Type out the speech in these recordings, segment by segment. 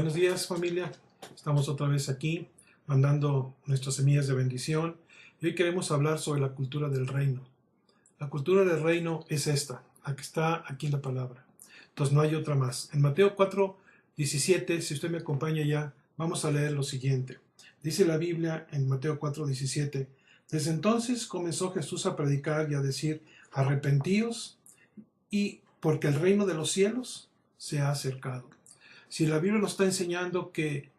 Buenos días, familia. Estamos otra vez aquí mandando nuestras semillas de bendición y hoy queremos hablar sobre la cultura del reino. La cultura del reino es esta, la que está aquí en la palabra. Entonces no hay otra más. En Mateo 4:17, si usted me acompaña ya, vamos a leer lo siguiente. Dice la Biblia en Mateo 4:17: Desde entonces comenzó Jesús a predicar y a decir: arrepentíos, y porque el reino de los cielos se ha acercado. Si la Biblia nos está enseñando que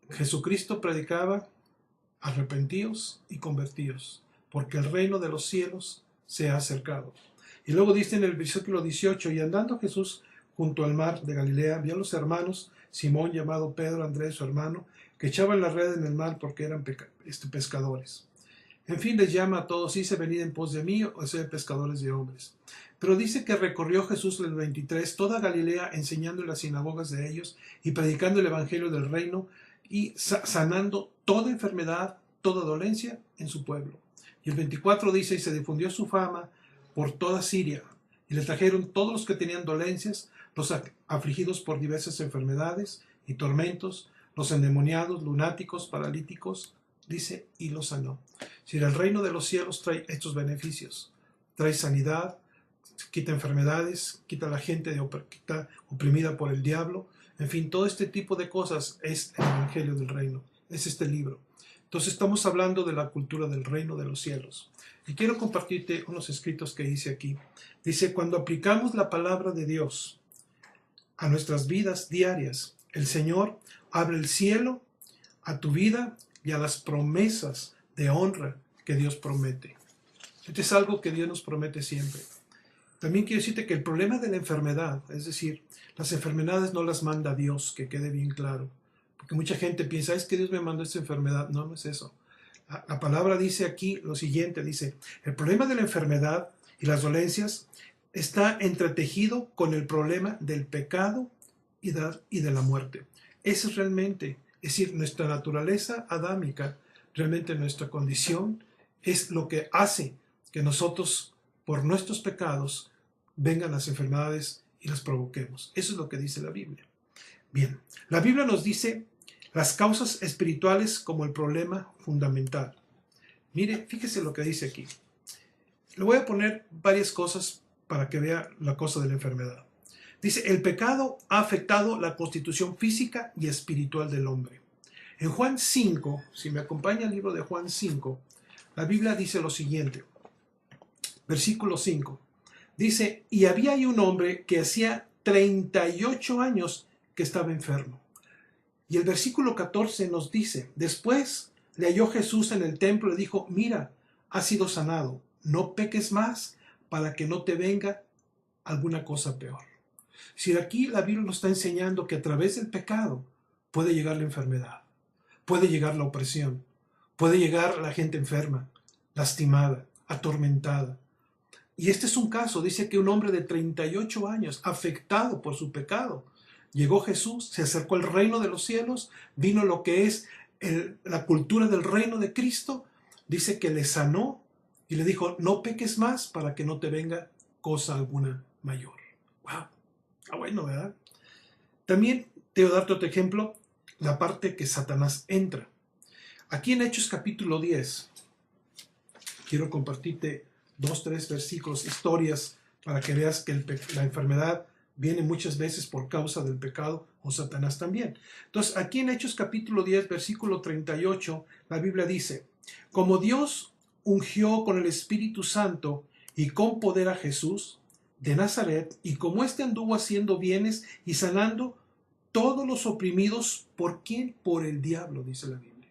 Jesucristo predicaba: arrepentíos y convertíos, porque el reino de los cielos se ha acercado. Y luego dice en el versículo 18: y andando Jesús junto al mar de Galilea, vio a los hermanos Simón, llamado Pedro, Andrés su hermano, que echaban la red en el mar porque eran pescadores. En fin, les llama a todos: hice venid en pos de mí, o sea, pescadores de hombres. Pero dice que recorrió Jesús el 23 toda Galilea, enseñando en las sinagogas de ellos y predicando el evangelio del reino y sanando toda enfermedad, toda dolencia en su pueblo. Y el 24 dice: y se difundió su fama por toda Siria, y le trajeron todos los que tenían dolencias, los afligidos por diversas enfermedades y tormentos, los endemoniados, lunáticos, paralíticos, dice, y los sanó. Si el reino de los cielos trae estos beneficios, trae sanidad, quita enfermedades, quita a la gente quita oprimida por el diablo, en fin, todo este tipo de cosas es el evangelio del reino, es este libro. Entonces estamos hablando de la cultura del reino de los cielos. Y quiero compartirte unos escritos que hice aquí. Dice: cuando aplicamos la palabra de Dios a nuestras vidas diarias, el Señor abre el cielo a tu vida y a las promesas de honra que Dios promete. Esto es algo que Dios nos promete siempre. También quiero decirte que el problema de la enfermedad, es decir, las enfermedades no las manda Dios, que quede bien claro. Porque mucha gente piensa: es que Dios me mandó esta enfermedad. No, no es eso. La palabra dice aquí lo siguiente, dice: el problema de la enfermedad y las dolencias está entretejido con el problema del pecado y de la muerte. Eso es realmente, es decir, nuestra naturaleza adámica, realmente nuestra condición, es lo que hace que nosotros, por nuestros pecados, vengan las enfermedades y las provoquemos. Eso es lo que dice la Biblia. Bien, la Biblia nos dice las causas espirituales como el problema fundamental. Mire, fíjese lo que dice aquí. Le voy a poner varias cosas para que vea la cosa de la enfermedad. Dice: el pecado ha afectado la constitución física y espiritual del hombre. En Juan 5, si me acompaña el libro de Juan 5, la Biblia dice lo siguiente, versículo 5. Dice: y había ahí un hombre que hacía 38 años que estaba enfermo. Y el versículo 14 nos dice: después le halló Jesús en el templo y le dijo: mira, has sido sanado, no peques más para que no te venga alguna cosa peor. Si aquí la Biblia nos está enseñando que a través del pecado puede llegar la enfermedad, puede llegar la opresión, puede llegar la gente enferma, lastimada, atormentada. Y este es un caso, dice que un hombre de 38 años, afectado por su pecado, llegó Jesús, se acercó al reino de los cielos, vino lo que es la cultura del reino de Cristo, dice que le sanó y le dijo: no peques más para que no te venga cosa alguna mayor. ¡Wow! Está bueno, ¿verdad? También te voy a darte otro ejemplo, la parte que Satanás entra. Aquí en Hechos capítulo 10, quiero compartirte 2-3 versículos, historias, para que veas que la enfermedad viene muchas veces por causa del pecado, o Satanás también. Entonces, aquí en Hechos capítulo 10, versículo 38, la Biblia dice: como Dios ungió con el Espíritu Santo y con poder a Jesús de Nazaret, y como éste anduvo haciendo bienes y sanando todos los oprimidos, ¿por quién? Por el diablo, dice la Biblia.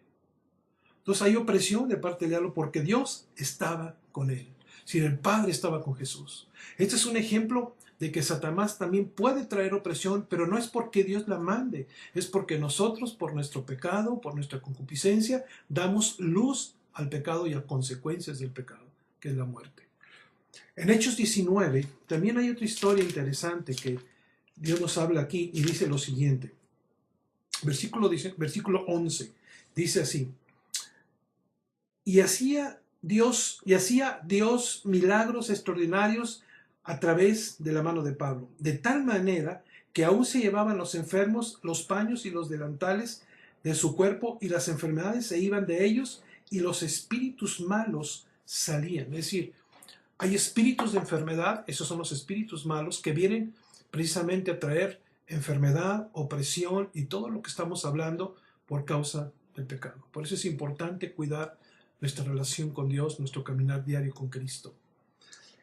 Entonces hay opresión de parte del diablo porque Dios estaba con él. Si el Padre estaba con Jesús. Este es un ejemplo de que Satanás también puede traer opresión, pero no es porque Dios la mande, es porque nosotros, por nuestro pecado, por nuestra concupiscencia, damos luz al pecado y a consecuencias del pecado, que es la muerte. En Hechos 19 también hay otra historia interesante que Dios nos habla aquí y dice lo siguiente. Versículo 11 dice así: y hacía Dios milagros extraordinarios a través de la mano de Pablo, de tal manera que aún se llevaban los enfermos los paños y los delantales de su cuerpo, y las enfermedades se iban de ellos, y los espíritus malos salían. Es decir, hay espíritus de enfermedad, esos son los espíritus malos que vienen precisamente a traer enfermedad, opresión y todo lo que estamos hablando por causa del pecado. Por eso es importante cuidar nuestra relación con Dios, nuestro caminar diario con Cristo.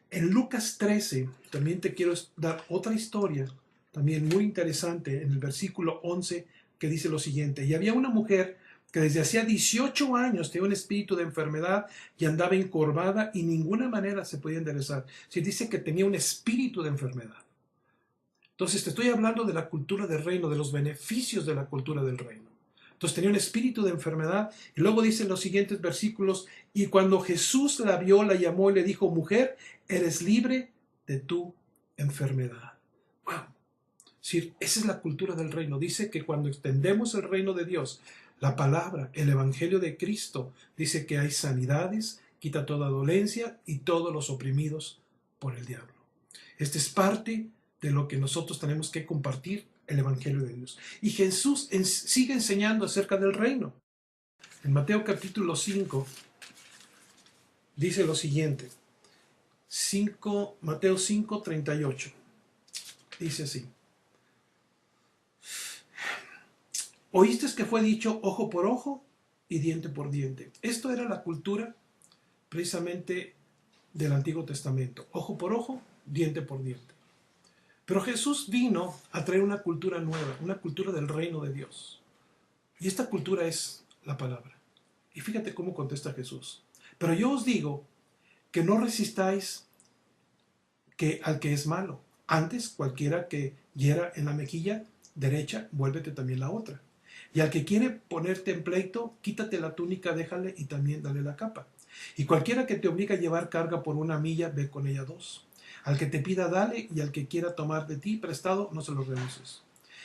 En Lucas 13 también te quiero dar otra historia, también muy interesante, en el versículo 11, que dice lo siguiente: y había una mujer que desde hacía 18 años tenía un espíritu de enfermedad y andaba encorvada y ninguna manera se podía enderezar. Se dice que tenía un espíritu de enfermedad. Entonces te estoy hablando de la cultura del reino, de los beneficios de la cultura del reino. Entonces tenía un espíritu de enfermedad, y luego dicen los siguientes versículos: y cuando Jesús la vio, la llamó y le dijo: mujer, eres libre de tu enfermedad. Wow. Sí, esa es la cultura del reino. Dice que cuando extendemos el reino de Dios, la palabra, el evangelio de Cristo, dice que hay sanidades, quita toda dolencia y todos los oprimidos por el diablo. Esta es parte de lo que nosotros tenemos que compartir, el evangelio de Dios. Y Jesús sigue enseñando acerca del reino. En Mateo capítulo 5 dice lo siguiente. Mateo 5:38. Dice así: oíste que fue dicho ojo por ojo y diente por diente. Esto era la cultura precisamente del Antiguo Testamento. Ojo por ojo, diente por diente. Pero Jesús vino a traer una cultura nueva, una cultura del reino de Dios. Y esta cultura es la palabra. Y fíjate cómo contesta Jesús: pero yo os digo que no resistáis al que es malo. Antes, cualquiera que hiera en la mejilla derecha, vuélvete también la otra. Y al que quiere ponerte en pleito, quítate la túnica, déjale y también dale la capa. Y cualquiera que te obliga a llevar carga por 1 milla, ve con ella 2. Al que te pida, dale, y al que quiera tomar de ti prestado, no se lo rehuses.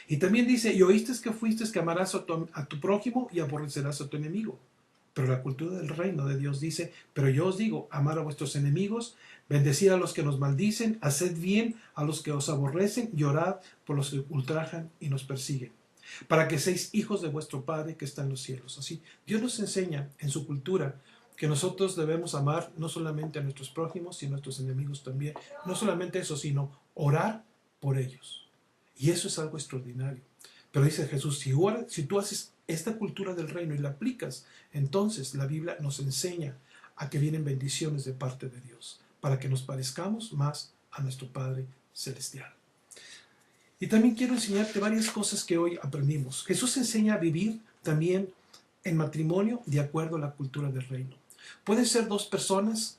Y también dice: y oíste que fuiste que amarás a tu prójimo y aborrecerás a tu enemigo. Pero la cultura del reino de Dios dice: pero yo os digo, amar a vuestros enemigos, bendecid a los que nos maldicen, haced bien a los que os aborrecen, y orad por los que ultrajan y nos persiguen, para que seáis hijos de vuestro Padre que está en los cielos. Así, Dios nos enseña en su cultura que nosotros debemos amar no solamente a nuestros prójimos, sino a nuestros enemigos también. No solamente eso, sino orar por ellos. Y eso es algo extraordinario. Pero dice Jesús: si tú haces esta cultura del reino y la aplicas, entonces la Biblia nos enseña a que vienen bendiciones de parte de Dios, para que nos parezcamos más a nuestro Padre Celestial. Y también quiero enseñarte varias cosas que hoy aprendimos. Jesús enseña a vivir también en matrimonio de acuerdo a la cultura del reino. Pueden ser 2 personas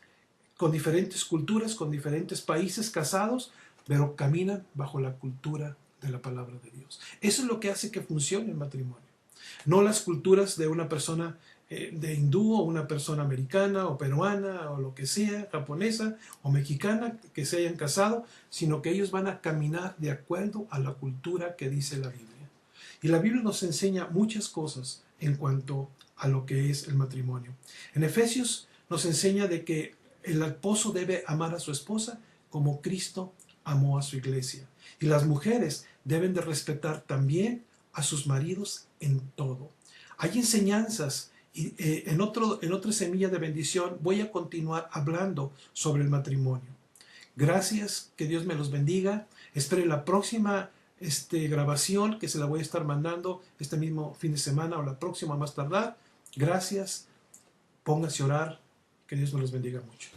con diferentes culturas, con diferentes países, casados, pero caminan bajo la cultura de la palabra de Dios. Eso es lo que hace que funcione el matrimonio. No las culturas de una persona de hindú, o una persona americana o peruana o lo que sea, japonesa o mexicana, que se hayan casado, sino que ellos van a caminar de acuerdo a la cultura que dice la Biblia. Y la Biblia nos enseña muchas cosas en cuanto a lo que es el matrimonio. En Efesios nos enseña de que el esposo debe amar a su esposa como Cristo amó a su iglesia. Y las mujeres deben de respetar también a sus maridos en todo. Hay enseñanzas, y en otra semilla de bendición voy a continuar hablando sobre el matrimonio. Gracias, que Dios me los bendiga. Espero la próxima grabación, que se la voy a estar mandando este mismo fin de semana o la próxima más tardar. Gracias, pónganse a orar, que Dios me los bendiga mucho.